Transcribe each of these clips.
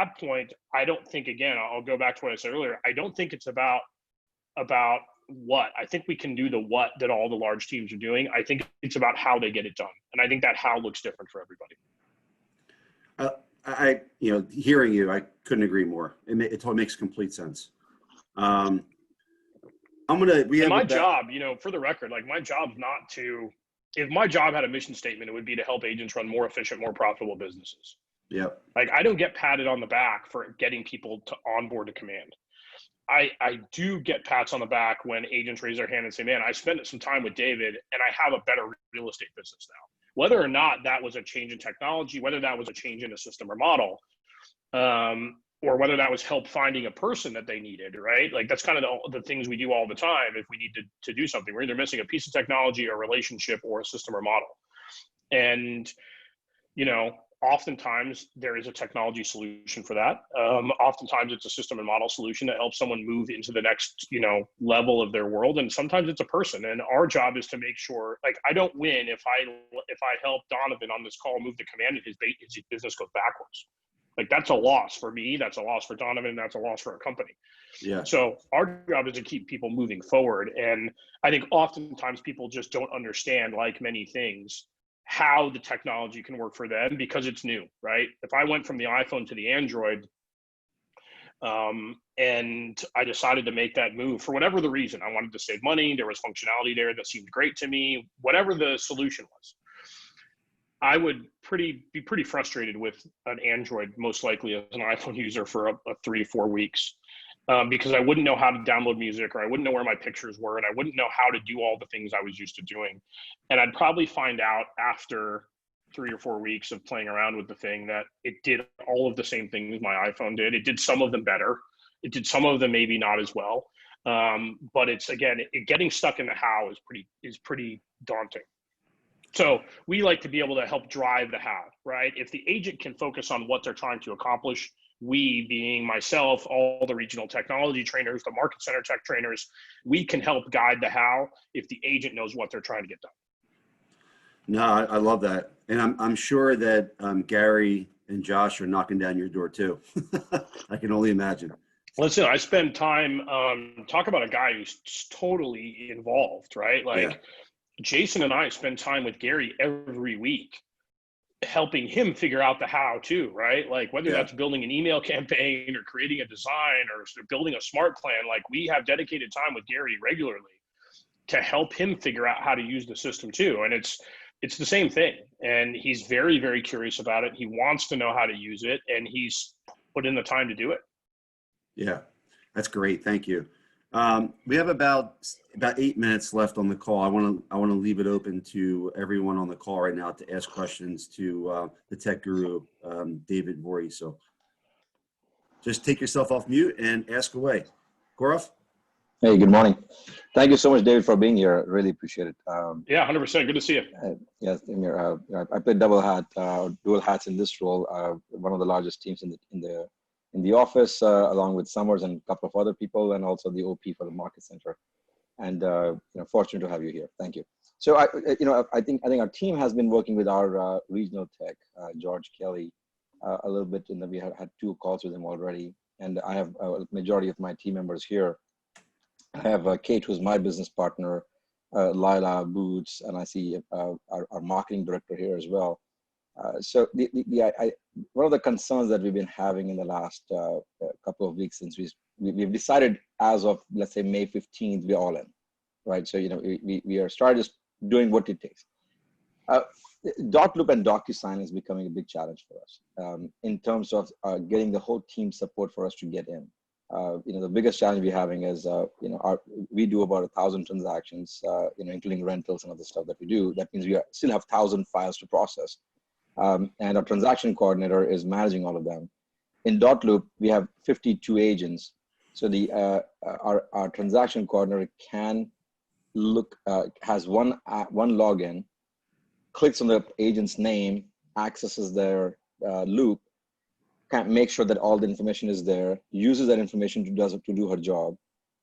that point, I don't think, again, I'll go back to what I said earlier. I don't think it's about what. I think we can do the what that all the large teams are doing. I think it's about how they get it done. And I think that how looks different for everybody. Hearing you, I couldn't agree more. It totally makes complete sense. My job, for the record, like my job's not to, if my job had a mission statement, it would be to help agents run more efficient, more profitable businesses. Yeah. Like I don't get patted on the back for getting people to onboard to Command. I do get pats on the back when agents raise their hand and say, man, I spent some time with David and I have a better real estate business now. Whether or not that was a change in technology, whether that was a change in a system or model, or whether that was help finding a person that they needed, right? Like that's kind of the things we do all the time. If we need to do something, we're either missing a piece of technology or a relationship or a system or model. And, oftentimes there is a technology solution for that. Oftentimes it's a system and model solution that helps someone move into the next, level of their world. And sometimes it's a person. And our job is to make sure, like, I don't win if I help Donovan on this call move to Command and his business goes backwards. Like that's a loss for me. That's a loss for Donovan. That's a loss for a company. Yeah. So our job is to keep people moving forward. And I think oftentimes people just don't understand, like many things, how the technology can work for them because it's new, right? If I went from the iPhone to the Android, and I decided to make that move for whatever the reason, I wanted to save money. There was functionality there that seemed great to me, whatever the solution was. I would be pretty frustrated with an Android, most likely as an iPhone user for a 3 to 4 weeks, because I wouldn't know how to download music, or I wouldn't know where my pictures were, and I wouldn't know how to do all the things I was used to doing. And I'd probably find out after 3 or 4 weeks of playing around with the thing that it did all of the same things my iPhone did. It did some of them better. It did some of them maybe not as well. But it's, again, getting stuck in the how is pretty daunting. So we like to be able to help drive the how, right? If the agent can focus on what they're trying to accomplish, we, being myself, all the regional technology trainers, the market center tech trainers, we can help guide the how if the agent knows what they're trying to get done. No, I love that. And I'm sure that Gary and Josh are knocking down your door too. I can only imagine. Listen, I spend time, talk about a guy who's totally involved, right? Like, yeah. Jason and I spend time with Gary every week, helping him figure out the how too, right? Like whether that's building an email campaign or creating a design or building a smart plan, like we have dedicated time with Gary regularly to help him figure out how to use the system too. And it's the same thing. And he's very, very curious about it. He wants to know how to use it, and he's put in the time to do it. Yeah, that's great. Thank you. We have about 8 minutes left on the call. I want to leave it open to everyone on the call right now to ask questions to the tech guru, David Voorhees. So just take yourself off mute and ask away. Gaurav? Hey, good morning. Thank you so much, David, for being here. Really appreciate it. Yeah, 100%. Good to see you. Yes, Amir. I played dual hats in this role. One of the largest teams in the office, along with Summers and a couple of other people, and also the OP for the market center. And fortunate to have you here. Thank you. So I think our team has been working with our regional tech, George Kelly, a little bit. We had 2 calls with him already, and I have a majority of my team members here. I have Kate, who's my business partner, Lila, Boots, and I see our marketing director here as well. So one of the concerns that we've been having in the last couple of weeks since we've decided as of, let's say, May 15th, we're all in, right? So, we are started just doing what it takes. Dot Loop and DocuSign is becoming a big challenge for us in terms of getting the whole team support for us to get in. The biggest challenge we're having is, we do about 1,000 transactions, including rentals and other stuff that we do. That means we still have 1,000 files to process. And our transaction coordinator is managing all of them. In Dot Loop, we have 52 agents. So our transaction coordinator can has one login, clicks on the agent's name, accesses their loop, can make sure that all the information is there, uses that information to do her job,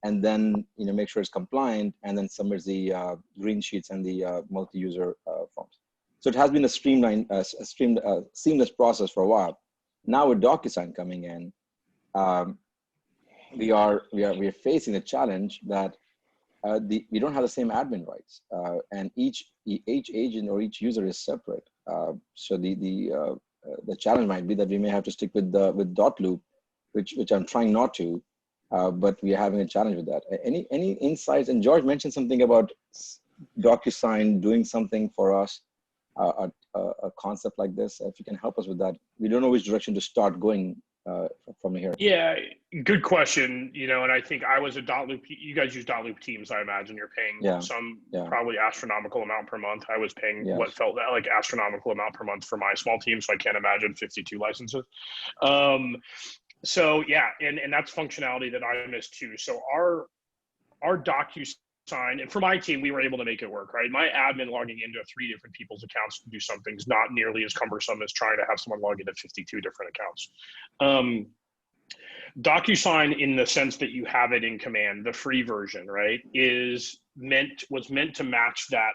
and then make sure it's compliant, and then submits the green sheets and the multi-user forms. So it has been a seamless process for a while. Now with DocuSign coming in, we are facing a challenge that we don't have the same admin rights, and each agent or each user is separate. So the challenge might be that we may have to stick with .loop, which I'm trying not to, but we are having a challenge with that. Any insights? And George mentioned something about DocuSign doing something for us, a concept like this. If you can help us with that, we don't know which direction to start going from here. Yeah, good question. And I think I was a .loop. You guys use .loop Teams, I imagine. You're paying some probably astronomical amount per month. I was paying what felt like astronomical amount per month for my small team, so I can't imagine 52 licenses. So yeah, and that's functionality that I miss too. So our DocuSign, and for my team, we were able to make it work, right? My admin logging into 3 different people's accounts to do something is not nearly as cumbersome as trying to have someone log into 52 different accounts. DocuSign, in the sense that you have it in command, the free version, right, was meant to match that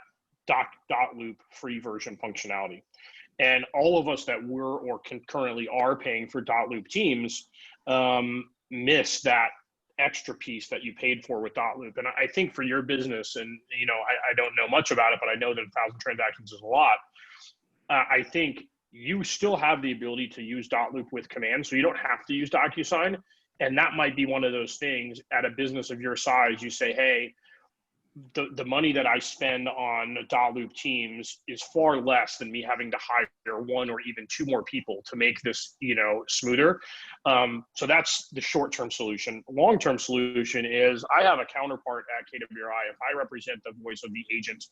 .loop free version functionality. And all of us that were or currently are paying for .loop Teams miss that extra piece that you paid for with .loop. And I think for your business, and I don't know much about it, but I know that 1,000 transactions is a lot. I think you still have the ability to use .loop with command, so you don't have to use DocuSign. And that might be one of those things at a business of your size. You say, hey, the money that I spend on .loop Teams is far less than me having to hire 1 or even 2 more people to make this, smoother. So that's the short-term solution. Long-term solution is I have a counterpart at KWRI. If I represent the voice of the agent,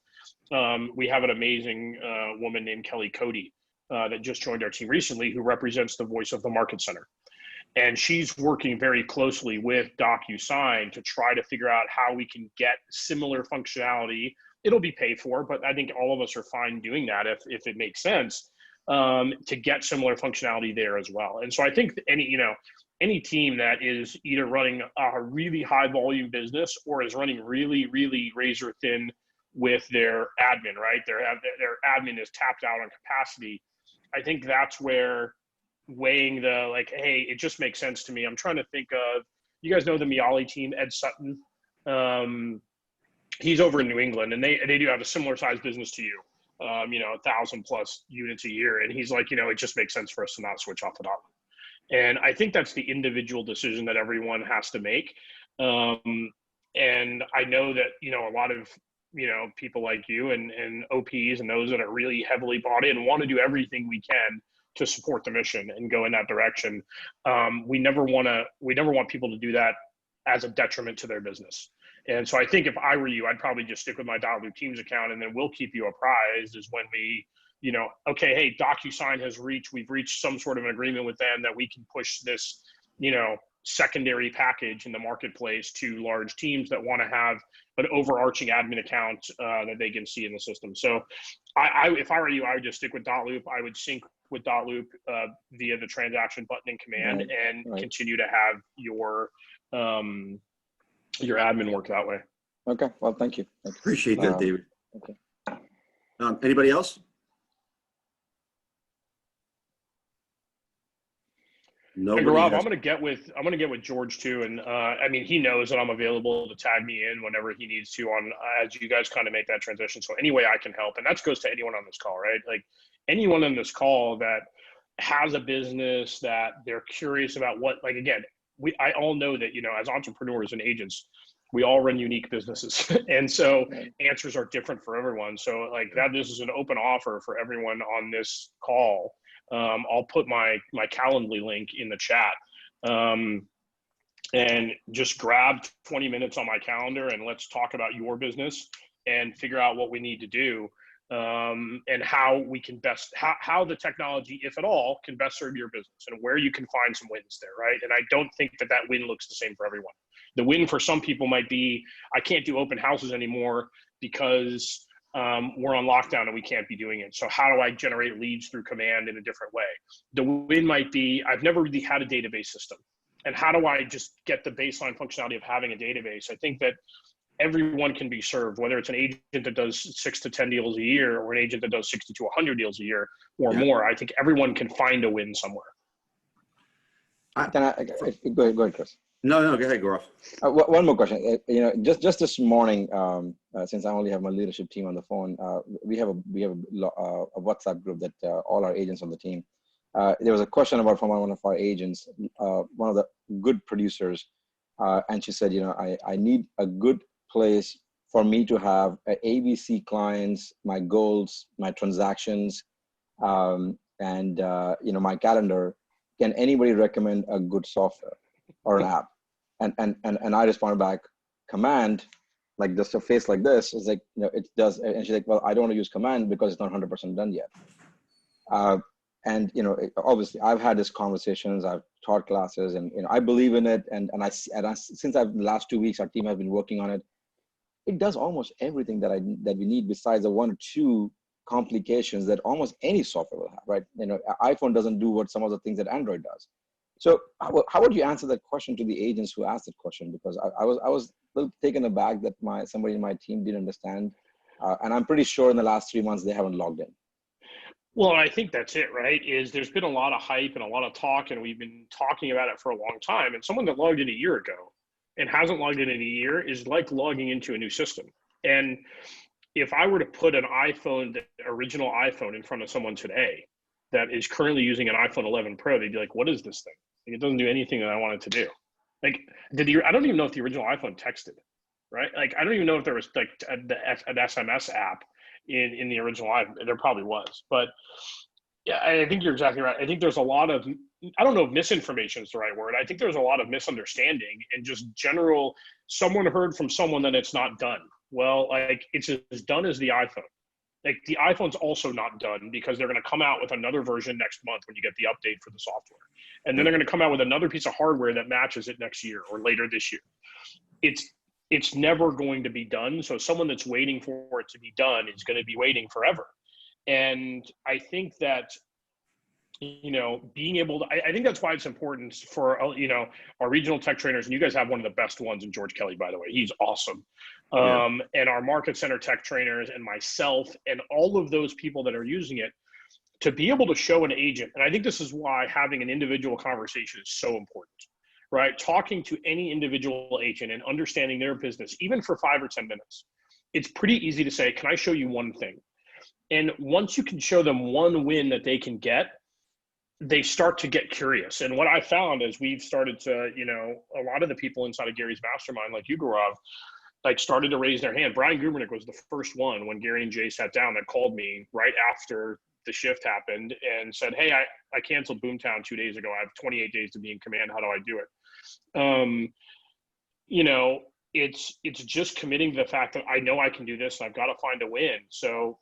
we have an amazing woman named Kelly Cody that just joined our team recently, who represents the voice of the Market Center. And she's working very closely with DocuSign to try to figure out how we can get similar functionality. It'll be paid for, but I think all of us are fine doing that if it makes sense, to get similar functionality there as well. And so I think any team that is either running a really high volume business or is running really, really razor thin with their admin, right? Their admin is tapped out on capacity. I think that's where weighing hey, it just makes sense to me. I'm trying to think of, you guys know the Miali team, Ed Sutton. He's over in New England, and they do have a similar size business to you, 1,000 plus units a year. And he's like, it just makes sense for us to not switch off the .loop. And I think that's the individual decision that everyone has to make. And I know that, a lot of, people like you and OPs and those that are really heavily bought in want to do everything we can to support the mission and go in that direction. We never want people to do that as a detriment to their business. And so I think if I were you, I'd probably just stick with my .loop Teams account, and then we'll keep you apprised is when we, okay, hey, DocuSign we've reached some sort of an agreement with them that we can push this, secondary package in the marketplace to large teams that want to have an overarching admin account that they can see in the system. So if I were you, I would just stick with .loop. I would sync with .loop via the transaction button in command, and continue to have your admin work that way. Okay, well, thank you. Appreciate that, David. Okay. Anybody else? Hey, Rob, I'm gonna get with George too, and he knows that I'm available to tag me in whenever he needs to as you guys kind of make that transition. So any way I can help, and that goes to anyone on this call, right? Like anyone on this call that has a business that they're curious about I all know that as entrepreneurs and agents, we all run unique businesses, and so answers are different for everyone. So this is an open offer for everyone on this call. I'll put my Calendly link in the chat, and just grab 20 minutes on my calendar and let's talk about your business and figure out what we need to do, and how we can how the technology, if at all, can best serve your business and where you can find some wins there, right? And I don't think that win looks the same for everyone. The win for some people might be, I can't do open houses anymore because we're on lockdown and we can't be doing it. So how do I generate leads through command in a different way? The win might be, I've never really had a database system. And how do I just get the baseline functionality of having a database? I think that everyone can be served, whether it's an agent that does 6 to 10 deals a year or an agent that does 60 to 100 deals a year or more. I think everyone can find a win somewhere. Go ahead, Chris. No, go ahead, Gaurav. One more question. Just this morning, since I only have my leadership team on the phone, we have a WhatsApp group that all our agents on the team. There was a question from one of our agents, one of the good producers, and she said, I need a good place for me to have ABC clients, my goals, my transactions, and my calendar. Can anybody recommend a good software or an app? And I responded back, Command, like just a face like this, is like, it does. And she's like, well, I don't want to use Command because it's not 100% done yet. And obviously I've had these conversations, I've taught classes, and I believe in it. And since the last 2 weeks, our team has been working on it. It does almost everything that we need, besides the 1 or 2 complications that almost any software will have, right? iPhone doesn't do what some of the things that Android does. So how would you answer that question to the agents who asked that question? Because I was a little taken aback that somebody in my team didn't understand. And I'm pretty sure in the last 3 months, they haven't logged in. Well, I think that's it, right? There's been a lot of hype and a lot of talk, and we've been talking about it for a long time. And someone that logged in a year ago and hasn't logged in a year is like logging into a new system. And if I were to put an iPhone, the original iPhone, in front of someone today that is currently using an iPhone 11 Pro, they'd be like, what is this thing? Like, it doesn't do anything that I want it to do. Like, I don't even know if the original iPhone texted, right? Like, I don't even know if there was like an SMS app in the original iPhone. There probably was. But yeah, I think you're exactly right. I think there's a lot of, I don't know if misinformation is the right word. I think there's a lot of misunderstanding and just general, someone heard from someone that it's not done. Well, like, it's as done as the iPhone. Like, the iPhone's also not done because they're going to come out with another version next month when you get the update for the software. And then they're going to come out with another piece of hardware that matches it next year or later this year. It's never going to be done. So someone that's waiting for it to be done is going to be waiting forever. And I think that, being able to, I think that's why it's important for, our regional tech trainers, and you guys have one of the best ones in George Kelly, by the way. He's awesome. And our market center tech trainers and myself and all of those people that are using it, to be able to show an agent. And I think this is why having an individual conversation is so important, right? Talking to any individual agent and understanding their business, even for 5 or 10 minutes, it's pretty easy to say, can I show you one thing? And once you can show them one win that they can get, they start to get curious. And what I found is we've started to, a lot of the people inside of Gary's mastermind, like you, Gaurav, like started to raise their hand. Brian Gubernick was the first one when Gary and Jay sat down that called me right after the shift happened and said, hey, I canceled Boomtown 2 days ago. I have 28 days to be in command. How do I do it? It's just committing to the fact that I know I can do this and I've got to find a win. So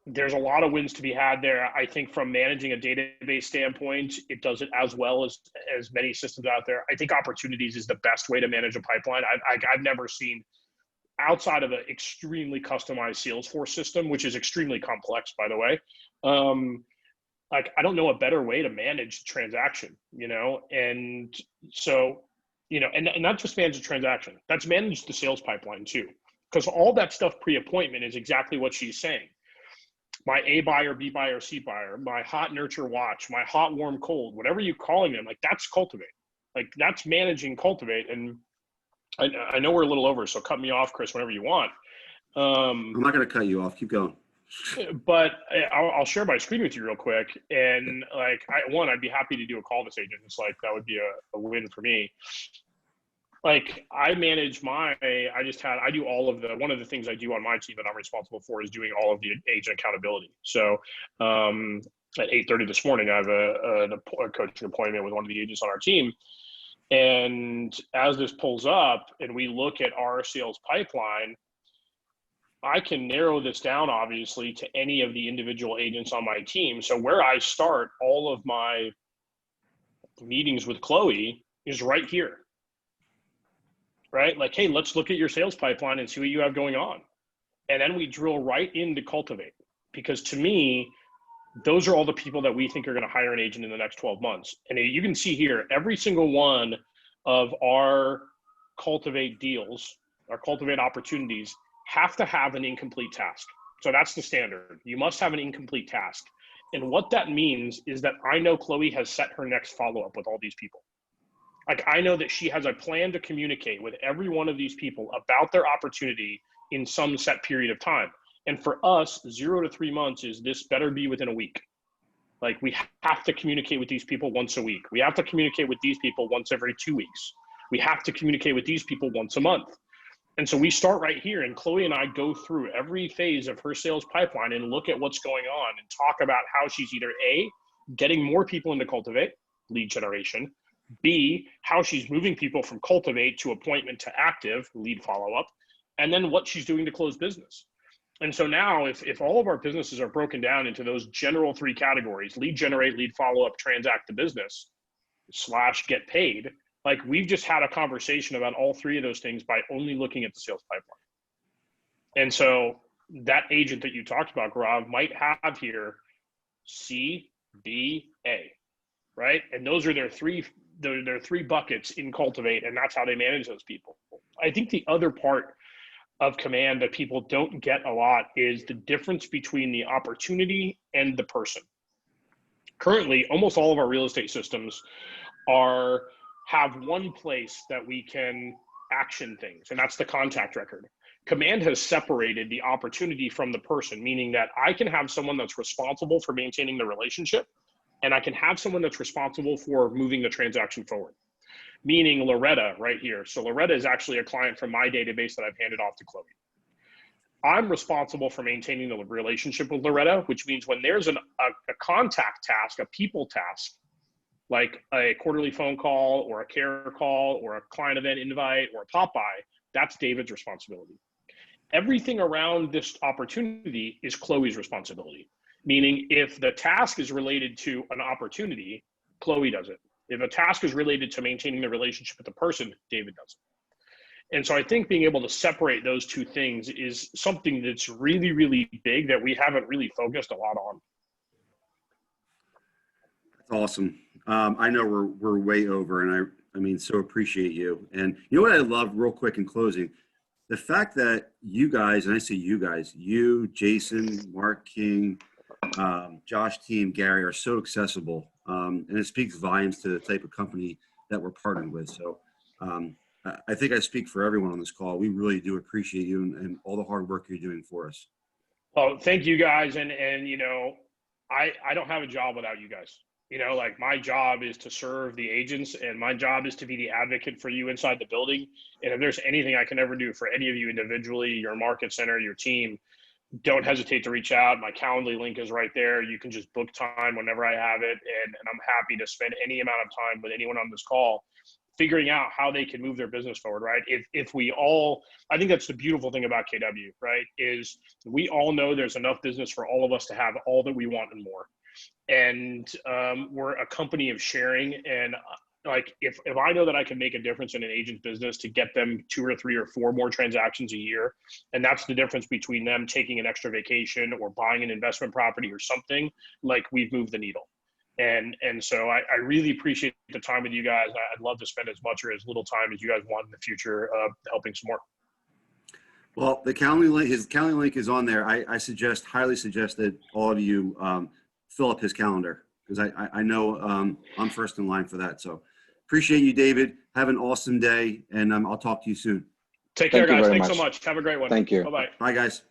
there's a lot of wins to be had there. I think from managing a database standpoint, it does it as well as many systems out there. I think opportunities is the best way to manage a pipeline. I've never seen, outside of an extremely customized Salesforce system, which is extremely complex, by the way. I don't know a better way to manage transaction, and so, and not just manage the transaction, that's manage the sales pipeline too. Because all that stuff pre-appointment is exactly what she's saying. My A buyer, B buyer, C buyer, my hot nurture watch, my hot, warm, cold, whatever you're calling them, like that's cultivate. Like that's managing cultivate. And I know we're a little over, so cut me off, Chris, whenever you want. I'm not going to cut you off. Keep going. But I'll share my screen with you real quick. And I'd be happy to do a call this agent. It's like, that would be a win for me. Like I manage I do all of one of the things I do on my team that I'm responsible for is doing all of the agent accountability. So at 8:30 this morning, I have a coaching appointment with one of the agents on our team. And as this pulls up and we look at our sales pipeline, I can narrow this down obviously to any of the individual agents on my team. So where I start all of my meetings with Chloe is right here. Right? Like, hey, let's look at your sales pipeline and see what you have going on. And then we drill right into cultivate, because to me, those are all the people that we think are going to hire an agent in the next 12 months. And you can see here, every single one of our cultivate deals, our cultivate opportunities have to have an incomplete task. So that's the standard. You must have an incomplete task. And what that means is that I know Chloe has set her next follow-up with all these people. Like, I know that she has a plan to communicate with every one of these people about their opportunity in some set period of time. And for us, 0 to 3 months is this better be within a week. Like, we have to communicate with these people once a week. We have to communicate with these people once every 2 weeks. We have to communicate with these people once a month. And so we start right here, and Chloe and I go through every phase of her sales pipeline and look at what's going on and talk about how she's either A, getting more people into Cultivate, lead generation, B, how she's moving people from Cultivate to appointment to active, lead follow-up, and then what she's doing to close business. And so now if all of our businesses are broken down into those general 3 categories, lead generate, lead follow-up, transact the business, / get paid, like, we've just had a conversation about all 3 of those things by only looking at the sales pipeline. And so that agent that you talked about, Gaurav, might have here C, B, A, right? And those are their 3 buckets in Cultivate, and that's how they manage those people. I think the other part of Command that people don't get a lot is the difference between the opportunity and the person. Currently, almost all of our real estate systems have one place that we can action things, and that's the contact record. Command has separated the opportunity from the person, meaning that I can have someone that's responsible for maintaining the relationship, and I can have someone that's responsible for moving the transaction forward, meaning Loretta right here. So Loretta is actually a client from my database that I've handed off to Chloe. I'm responsible for maintaining the relationship with Loretta, which means when there's a contact task, a people task, like a quarterly phone call or a care call or a client event invite or a pop-by, that's David's responsibility. Everything around this opportunity is Chloe's responsibility, meaning if the task is related to an opportunity, Chloe does it. If a task is related to maintaining the relationship with the person, David does it. And so I think being able to separate those 2 things is something that's really, really big that we haven't really focused a lot on. That's awesome. I know we're way over, and I mean, so appreciate you. And you know what I love, real quick in closing, the fact that you guys, and I say you guys, you, Jason, Mark King, Josh team, Gary, are so accessible, and it speaks volumes to the type of company that we're partnered with. So I think I speak for everyone on this call. We really do appreciate you and all the hard work you're doing for us. Well, thank you guys. And you know, I don't have a job without you guys. You know, like, my job is to serve the agents, and my job is to be the advocate for you inside the building. And if there's anything I can ever do for any of you individually, your market center, your team, don't hesitate to reach out. My Calendly link is right there. You can just book time whenever I have it. And I'm happy to spend any amount of time with anyone on this call, figuring out how they can move their business forward, right? If we all, I think that's the beautiful thing about KW, right? Is we all know there's enough business for all of us to have all that we want and more. And we're a company of sharing. And like, if I know that I can make a difference in an agent's business to get them 2 or 3 or 4 more transactions a year, and that's the difference between them taking an extra vacation or buying an investment property or something, like, we've moved the needle. And so I really appreciate the time with you guys. I'd love to spend as much or as little time as you guys want in the future helping some more. Well, the Calendly link, his Calendly link is on there. I highly suggest that all of you fill up his calendar, because I know I'm first in line for that. So appreciate you, David. Have an awesome day, and I'll talk to you soon. Take care, guys. Thanks so much. Have a great one. Thank you. Bye-bye. Bye, guys.